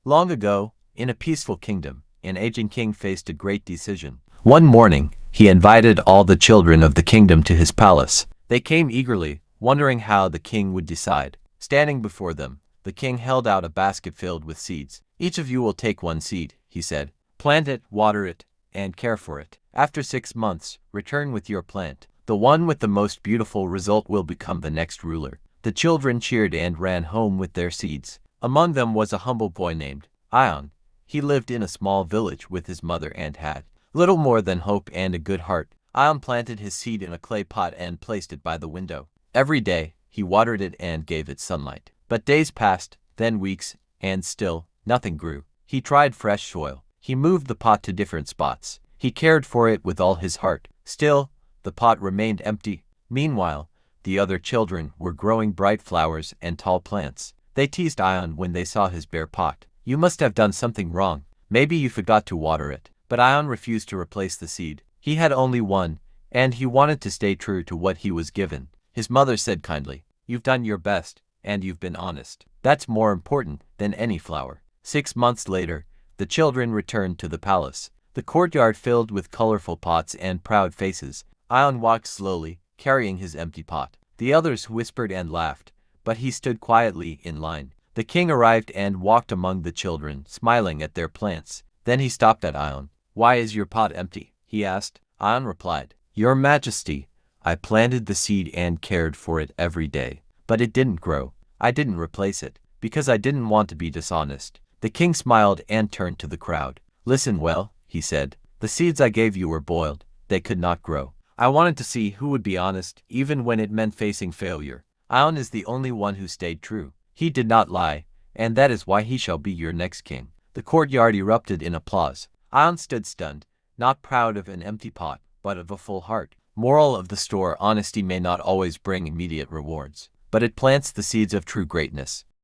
Long ago, in a peaceful kingdom, an aging king faced a great decision. One morning, he invited all the children of the kingdom to his palace. They came eagerly, wondering how the king would decide. Standing before them, the king held out a basket filled with seeds. "Each of you will take one seed," he said. "Plant it, water it, and care for it. After 6 months, return with your plant. The one with the most beautiful result will become the next ruler." The children cheered and ran home with their seeds. Among them was a humble boy named Ion. He lived in a small village with his mother and had little more than hope and a good heart. Ion planted his seed in a clay pot and placed it by the window. Every day, he watered it and gave it sunlight. But days passed, then weeks, and still, nothing grew. He tried fresh soil. He moved the pot to different spots. He cared for it with all his heart. Still, the pot remained empty. Meanwhile, the other children were growing bright flowers and tall plants. They teased Ion when they saw his bare pot. "You must have done something wrong. Maybe you forgot to water it." But Ion refused to replace the seed. He had only one, and he wanted to stay true to what he was given. His mother said kindly, "You've done your best, and you've been honest. That's more important than any flower." 6 months later, the children returned to the palace. The courtyard filled with colorful pots and proud faces. Ion walked slowly, carrying his empty pot. The others whispered and laughed, but he stood quietly in line. The king arrived and walked among the children, smiling at their plants. Then he stopped at Ion. "Why is your pot empty?" he asked. Ion replied, "Your Majesty, I planted the seed and cared for it every day, but it didn't grow. I didn't replace it, because I didn't want to be dishonest." The king smiled and turned to the crowd. "Listen well," he said. "The seeds I gave you were boiled. They could not grow. I wanted to see who would be honest, even when it meant facing failure. Ion is the only one who stayed true. He did not lie, and that is why he shall be your next king." The courtyard erupted in applause. Ion stood stunned, not proud of an empty pot, but of a full heart. Moral of the story: honesty may not always bring immediate rewards, but it plants the seeds of true greatness.